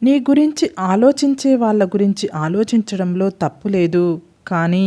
నీ గురించి ఆలోచించే వాళ్ళ గురించి ఆలోచించడంలో తప్పు లేదు. కానీ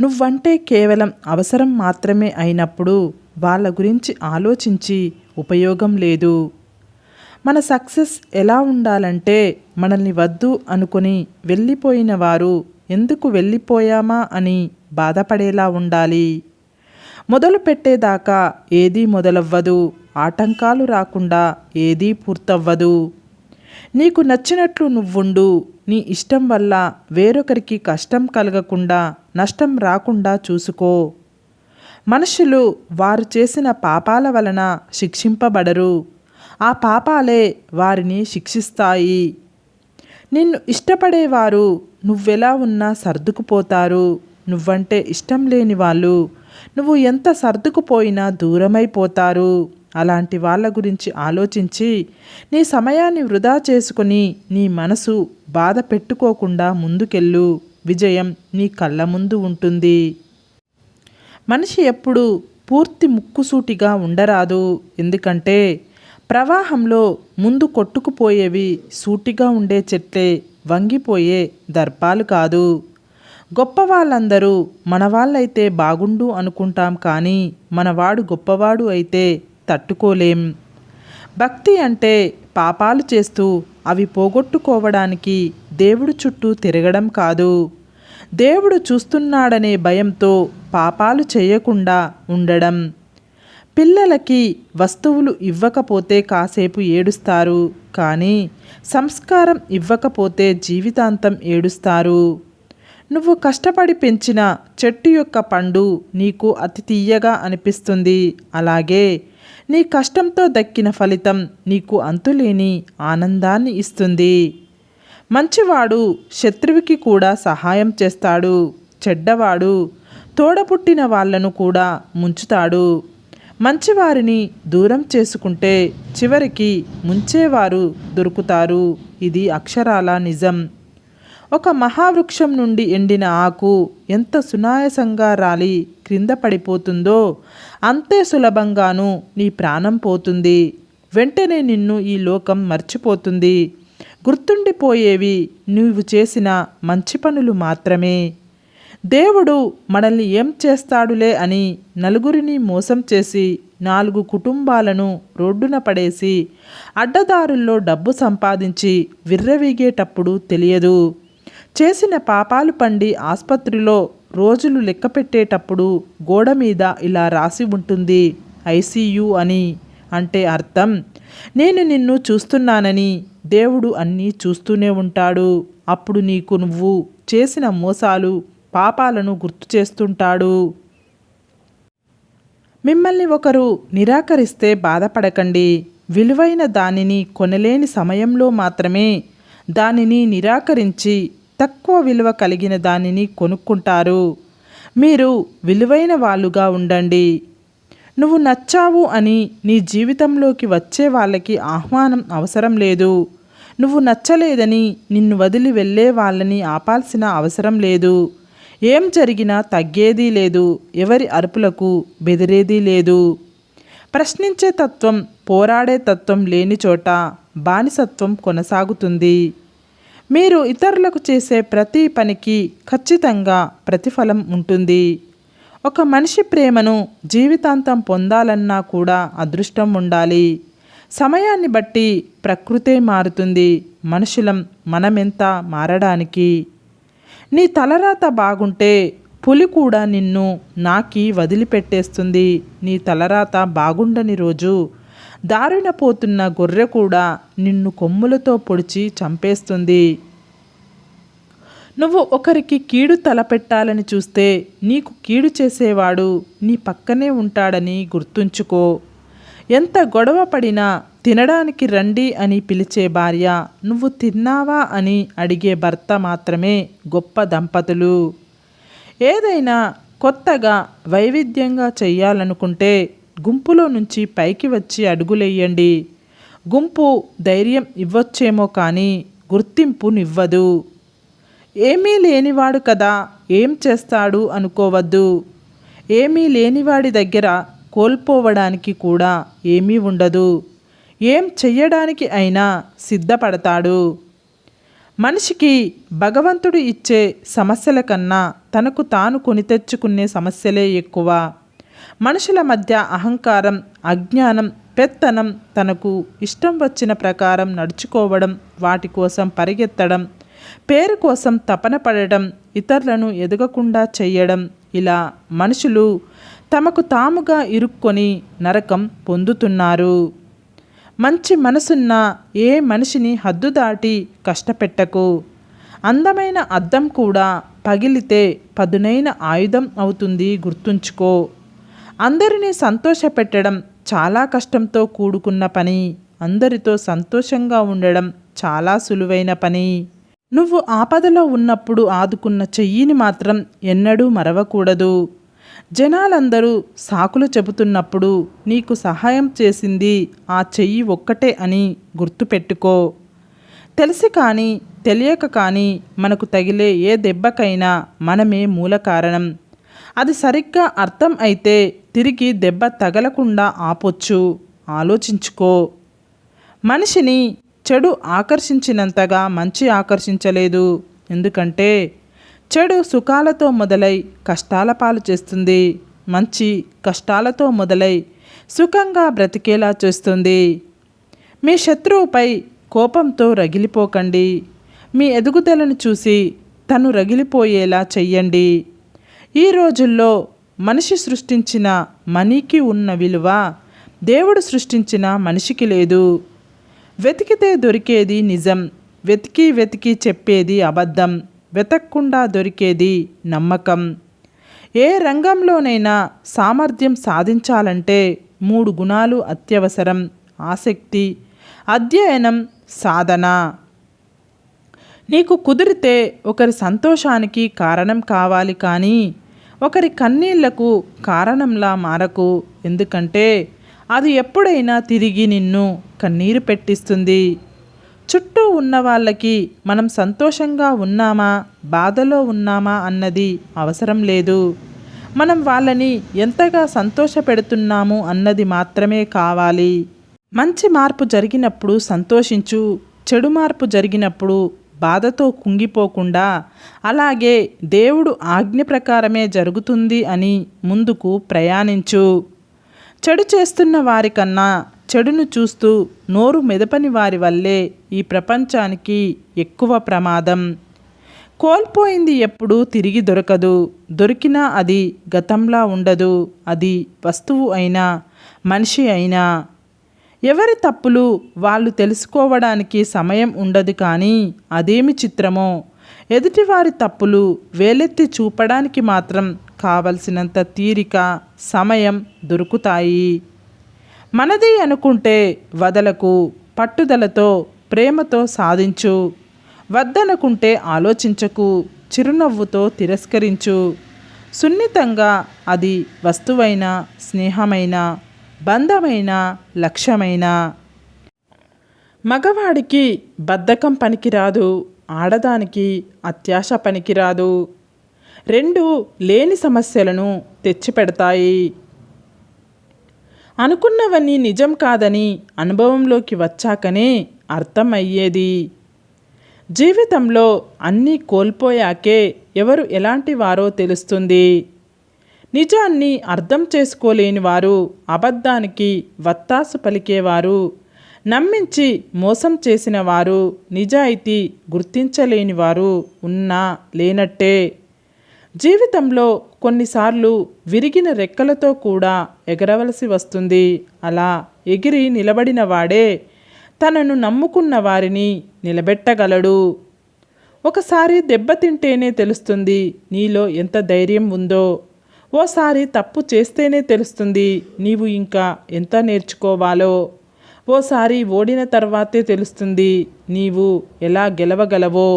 నువ్వంటే కేవలం అవసరం మాత్రమే అయినప్పుడు వాళ్ళ గురించి ఆలోచించి ఉపయోగం లేదు. మన సక్సెస్ ఎలా ఉండాలంటే మనల్ని వద్దు అనుకుని వెళ్ళిపోయిన వారు ఎందుకు వెళ్ళిపోయామా అని బాధపడేలా ఉండాలి. మొదలు పెట్టేదాకా ఏదీ మొదలవ్వదు. ఆటంకాలు రాకుండా ఏదీ పూర్తవ్వదు. నీకు నచ్చినట్లు నువ్వుండు. నీ ఇష్టం వల్ల వేరొకరికి కష్టం కలగకుండా నష్టం రాకుండా చూసుకో. మనుషులు వారు చేసిన పాపాల వలన శిక్షింపబడరు. ఆ పాపాలే వారిని శిక్షిస్తాయి. నిన్ను ఇష్టపడేవారు నువ్వెలా ఉన్నా సర్దుకుపోతారు. నువ్వంటే ఇష్టం లేని వాళ్ళు నువ్వు ఎంత సర్దుకుపోయినా దూరమైపోతారు. అలాంటి వాళ్ళ గురించి ఆలోచించి నీ సమయాన్ని వృధా చేసుకుని నీ మనసు బాధ పెట్టుకోకుండా ముందుకెళ్ళు. విజయం నీ కళ్ళ ముందు ఉంటుంది. మనిషి ఎప్పుడు పూర్తి ముక్కుసూటిగా ఉండరాదు. ఎందుకంటే ప్రవాహంలో ముందు కొట్టుకుపోయేవి సూటిగా ఉండే చెట్లే, వంగిపోయే దర్పాలు కాదు. గొప్ప వాళ్ళందరూ మనవాళ్ళైతే బాగుండు అనుకుంటాం, కానీ మనవాడు గొప్పవాడు అయితే తట్టుకోలేం. భక్తి అంటే పాపాలు చేస్తూ అవి పోగొట్టుకోవడానికి దేవుడు చుట్టూ తిరగడం కాదు. దేవుడు చూస్తున్నాడనే భయంతో పాపాలు చేయకుండా ఉండడం. పిల్లలకి వస్తువులు ఇవ్వకపోతే కాసేపు ఏడుస్తారు, కానీ సంస్కారం ఇవ్వకపోతే జీవితాంతం ఏడుస్తారు. నువ్వు కష్టపడి పెంచిన చెట్టు యొక్క పండు నీకు అతి తీయగా అనిపిస్తుంది. అలాగే నీ కష్టంతో దక్కిన ఫలితం నీకు అంతులేని ఆనందాన్ని ఇస్తుంది. మంచివాడు శత్రువుకి కూడా సహాయం చేస్తాడు. చెడ్డవాడు తోడపుట్టిన వాళ్లను కూడా ముంచుతాడు. మంచివారిని దూరం చేసుకుంటే చివరికి ముంచేవారు దొరుకుతారు. ఇది అక్షరాల నిజం. ఒక మహావృక్షం నుండి ఎండిన ఆకు ఎంత సునాయాసంగా రాలి క్రింద పడిపోతుందో అంతే సులభంగానూ నీ ప్రాణం పోతుంది. వెంటనే నిన్ను ఈ లోకం మర్చిపోతుంది. గుర్తుండిపోయేవి నీవు చేసిన మంచి పనులు మాత్రమే. దేవుడు మనల్ని ఏం చేస్తాడులే అని నలుగురిని మోసం చేసి 4 కుటుంబాలను రోడ్డున పడేసి అడ్డదారుల్లో డబ్బు సంపాదించి విర్రవీగేటప్పుడు తెలియదు. చేసిన పాపాలు పండి ఆసుపత్రిలో రోజులు లెక్క పెట్టేటప్పుడు గోడ మీద ఇలా రాసి ఉంటుంది, ఐసీయూ అని. అంటే అర్థం, నేను నిన్ను చూస్తున్నానని. దేవుడు అన్నీ చూస్తూనే ఉంటాడు. అప్పుడు నీకు నువ్వు చేసిన మోసాలు పాపాలను గుర్తు చేస్తుంటాడు. మిమ్మల్ని ఒకరు నిరాకరిస్తే బాధపడకండి. విలువైన దానిని కొనలేని సమయంలో మాత్రమే దానిని నిరాకరించి తక్కువ విలువ కలిగిన దానిని కొనుక్కుంటారు. మీరు విలువైన వాళ్ళుగా ఉండండి. నువ్వు నచ్చావు అని నీ జీవితంలోకి వచ్చే వాళ్ళకి ఆహ్వానం అవసరం లేదు. నువ్వు నచ్చలేదని నిన్ను వదిలి వెళ్ళే వాళ్ళని ఆపాల్సిన అవసరం లేదు. ఏం జరిగినా తగ్గేదీ లేదు. ఎవరి అరుపులకు బెదిరేదీ లేదు. ప్రశ్నించే తత్వం, పోరాడే తత్వం లేని చోట బానిసత్వం కొనసాగుతుంది. మీరు ఇతరులకు చేసే ప్రతి పనికి ఖచ్చితంగా ప్రతిఫలం ఉంటుంది. ఒక మనిషి ప్రేమను జీవితాంతం పొందాలన్నా కూడా అదృష్టం ఉండాలి. సమయాన్ని బట్టి ప్రకృతే మారుతుంది. మనుషులం మనమెంత మారడానికి. నీ తలరాత బాగుంటే పులి కూడా నిన్ను నాకి వదిలిపెట్టేస్తుంది. నీ తలరాత బాగుండని రోజు దారిన పోతున్న గొర్రె కూడా నిన్ను కొమ్ములతో పొడిచి చంపేస్తుంది. నువ్వు ఒకరికి కీడు తలపెట్టాలని చూస్తే నీకు కీడు చేసేవాడు నీ పక్కనే ఉంటాడని గుర్తుంచుకో. ఎంత గొడవ పడినా తినడానికి రండి అని పిలిచే భార్య, నువ్వు తిన్నావా అని అడిగే భర్త మాత్రమే గొప్ప దంపతులు. ఏదైనా కొత్తగా వైవిధ్యంగా చెయ్యాలనుకుంటే గుంపులో నుంచి పైకి వచ్చి అడుగులెయ్యండి. గుంపు ధైర్యం ఇవ్వచ్చేమో కానీ గుర్తింపునివ్వదు. ఏమీ లేనివాడు కదా, ఏం చేస్తాడు అనుకోవద్దు. ఏమీ లేనివాడి దగ్గర కోల్పోవడానికి కూడా ఏమీ ఉండదు. ఏం చెయ్యడానికి అయినా సిద్ధపడతాడు. మనిషికి భగవంతుడు ఇచ్చే సమస్యల కన్నా తనకు తాను కొని తెచ్చుకునే సమస్యలే ఎక్కువ. మనుషుల మధ్య అహంకారం, అజ్ఞానం, పెత్తనం, తనకు ఇష్టం వచ్చిన ప్రకారం నడుచుకోవడం, వాటి కోసం పరిగెత్తడం, పేరు కోసం తపన పడడం, ఇతరులను ఎదగకుండా చెయ్యడం, ఇలా మనుషులు తమకు తాముగా ఇరుక్కొని నరకం పొందుతున్నారు. మంచి మనసున్న ఏ మనిషిని హద్దు దాటి కష్టపెట్టకు. అందమైన అద్దం కూడా పగిలితే పదునైన ఆయుధం అవుతుంది, గుర్తుంచుకో. అందరినీ సంతోషపెట్టడం చాలా కష్టంతో కూడుకున్న పని. అందరితో సంతోషంగా ఉండడం చాలా సులువైన పని. నువ్వు ఆపదలో ఉన్నప్పుడు ఆదుకున్న చెయ్యిని మాత్రం ఎన్నడూ మరవకూడదు. జనాలందరూ సాకులు చెబుతున్నప్పుడు నీకు సహాయం చేసింది ఆ చెయ్యి ఒక్కటే అని గుర్తుపెట్టుకో. తెలిసి కానీ తెలియక కానీ మనకు తగిలే ఏ దెబ్బకైనా మనమే మూల కారణం. అది సరిగ్గా అర్థం అయితే తిరిగి దెబ్బ తగలకుండా ఆపొచ్చు. ఆలోచించుకో. మనిషిని చెడు ఆకర్షించినంతగా మంచి ఆకర్షించలేదు. ఎందుకంటే చెడు సుఖాలతో మొదలై కష్టాల పాలు చేస్తుంది. మంచి కష్టాలతో మొదలై సుఖంగా బ్రతికేలా చేస్తుంది. మీ శత్రువుపై కోపంతో రగిలిపోకండి. మీ ఎదుగుదలను చూసి తను రగిలిపోయేలా చెయ్యండి. ఈ రోజుల్లో మనిషి సృష్టించిన మనీకి ఉన్న విలువ దేవుడు సృష్టించిన మనిషికి లేదు. వెతికితే దొరికేది నిజం, వెతికి వెతికి చెప్పేది అబద్ధం, వెతక్కుండా దొరికేది నమ్మకం. ఏ రంగంలోనైనా సామర్థ్యం సాధించాలంటే 3 గుణాలు అత్యవసరం: ఆసక్తి, అధ్యయనం, సాధన. నీకు కుదిరితే ఒకరి సంతోషానికి కారణం కావాలి, కానీ ఒకరి కన్నీళ్లకు కారణంలా మారకు. ఎందుకంటే అది ఎప్పుడైనా తిరిగి నిన్ను కన్నీరు పెట్టిస్తుంది. చుట్టూ ఉన్న వాళ్ళకి మనం సంతోషంగా ఉన్నామా, బాధలో ఉన్నామా అన్నది అవసరం లేదు. మనం వాళ్ళని ఎంతగా సంతోషపెడుతున్నాము అన్నది మాత్రమే కావాలి. మంచి మార్పు జరిగినప్పుడు సంతోషించు. చెడు మార్పు జరిగినప్పుడు బాధతో కుంగిపోకుండా, అలాగే దేవుడు ఆజ్ఞ ప్రకారమే జరుగుతుంది అని ముందుకు ప్రయాణించు. చెడు చేస్తున్న వారికన్నా చెడును చూస్తూ నోరు మెదపని వారి వల్లే ఈ ప్రపంచానికి ఎక్కువ ప్రమాదం. కోల్పోయింది ఎప్పుడూ తిరిగి దొరకదు. దొరికినా అది గతంలా ఉండదు. అది వస్తువు అయినా మనిషి అయినా. ఎవరి తప్పులు వాళ్ళు తెలుసుకోవడానికి సమయం ఉండదు, కానీ అదేమి చిత్రమో ఎదుటివారి తప్పులు వేలెత్తి చూపడానికి మాత్రం కావలసినంత తీరిక, సమయం దొరుకుతాయి. మనది అనుకుంటే వదలకు. పట్టుదలతో, ప్రేమతో సాధించు. వద్దనుకుంటే ఆలోచించకు. చిరునవ్వుతో తిరస్కరించు. సున్నితంగా, అది వస్తువైన, స్నేహమైన, బంధమైన, లక్ష్యమైన. మగవాడికి బద్ధకం పనికిరాదు, ఆడదానికి అత్యాశ పనికిరాదు. 2 లేని సమస్యలను తెచ్చిపెడతాయి. అనుకున్నవన్నీ నిజం కాదని అనుభవంలోకి వచ్చాకనే అర్థం అయ్యేది. జీవితంలో అన్నీ కోల్పోయాకే ఎవరు ఎలాంటి వారో తెలుస్తుంది. నిజాన్ని అర్థం చేసుకోలేని వారు, అబద్ధానికి వత్తాసు పలికేవారు, నమ్మించి మోసం చేసిన వారు, నిజాయితీ గుర్తించలేని వారు ఉన్నా లేనట్టే. జీవితంలో కొన్నిసార్లు విరిగిన రెక్కలతో కూడా ఎగరవలసి వస్తుంది. అలా ఎగిరి నిలబడిన వాడే తనను నమ్ముకున్న వారిని నిలబెట్టగలడు. ఒకసారి దెబ్బతింటేనే తెలుస్తుంది నీలో ఎంత ధైర్యం ఉందో. ఓసారి తప్పు చేస్తేనే తెలుస్తుంది నీవు ఇంకా ఎంత నేర్చుకోవాలో. ఓసారి ఓడిన తర్వాతే తెలుస్తుంది నీవు ఎలా గెలవగలవో.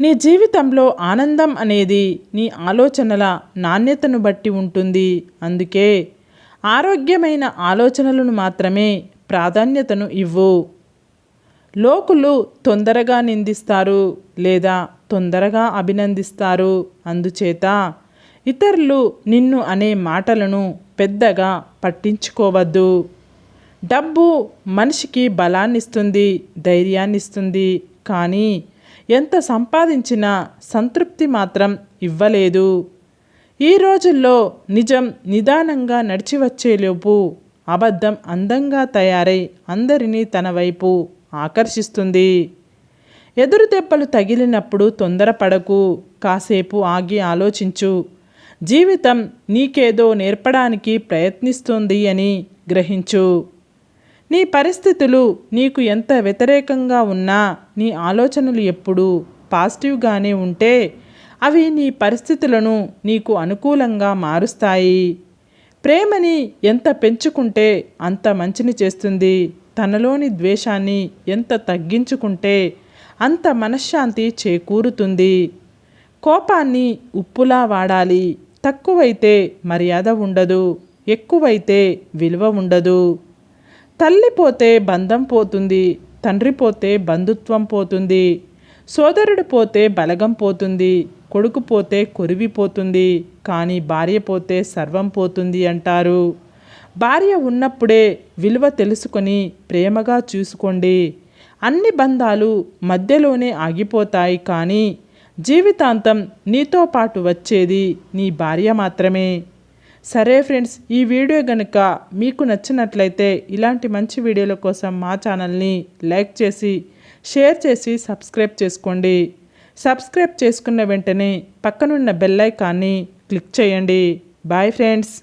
నీ జీవితంలో ఆనందం అనేది నీ ఆలోచనల నాణ్యతను బట్టి ఉంటుంది. అందుకే ఆరోగ్యమైన ఆలోచనలను మాత్రమే ప్రాధాన్యతను ఇవ్వు. లోకులు తొందరగా నిందిస్తారు లేదా తొందరగా అభినందిస్తారు. అందుచేత ఇతరులు నిన్ను అనే మాటలను పెద్దగా పట్టించుకోవద్దు. డబ్బు మనిషికి బలాన్నిస్తుంది, ధైర్యాన్నిస్తుంది, కానీ ఎంత సంపాదించినా సంతృప్తి మాత్రం ఇవ్వలేదు. ఈ రోజుల్లో నిజం నిదానంగా నడిచి వచ్చేలోపు అబద్ధం అందంగా తయారై అందరినీ తన వైపు ఆకర్షిస్తుంది. ఎదురు దెబ్బలు తగిలినప్పుడు తొందరపడకు, కాసేపు ఆగి ఆలోచించు. జీవితం నీకేదో నేర్పడానికి ప్రయత్నిస్తుంది అని గ్రహించు. నీ పరిస్థితులు నీకు ఎంత వ్యతిరేకంగా ఉన్నా నీ ఆలోచనలు ఎప్పుడూ పాజిటివ్గానే ఉంటే అవి నీ పరిస్థితులను నీకు అనుకూలంగా మారుస్తాయి. ప్రేమని ఎంత పెంచుకుంటే అంత మంచిని చేస్తుంది. తనలోని ద్వేషాన్ని ఎంత తగ్గించుకుంటే అంత మనశ్శాంతి చేకూరుతుంది. కోపాన్ని ఉప్పులా వాడాలి. తక్కువైతే మర్యాద ఉండదు, ఎక్కువైతే విలువ ఉండదు. తల్లి పోతే బంధం పోతుంది, తండ్రి పోతే బంధుత్వం పోతుంది, సోదరుడు పోతే బలగం పోతుంది, కొడుకు పోతే కొరివిపోతుంది, కానీ భార్య పోతే సర్వం పోతుంది అంటారు. భార్య ఉన్నప్పుడే విలువ తెలుసుకొని ప్రేమగా చూసుకోండి. అన్ని బంధాలు మధ్యలోనే ఆగిపోతాయి, కానీ జీవితాంతం నీతో పాటు వచ్చేది నీ భార్య మాత్రమే. సరే ఫ్రెండ్స్, ఈ వీడియో కనుక మీకు నచ్చినట్లయితే ఇలాంటి మంచి వీడియోల కోసం మా ఛానల్ని లైక్ చేసి షేర్ చేసి సబ్స్క్రైబ్ చేసుకోండి. సబ్స్క్రైబ్ చేసుకున్న వెంటనే పక్కనున్న బెల్ ఐకాన్ని క్లిక్ చేయండి. Bye friends.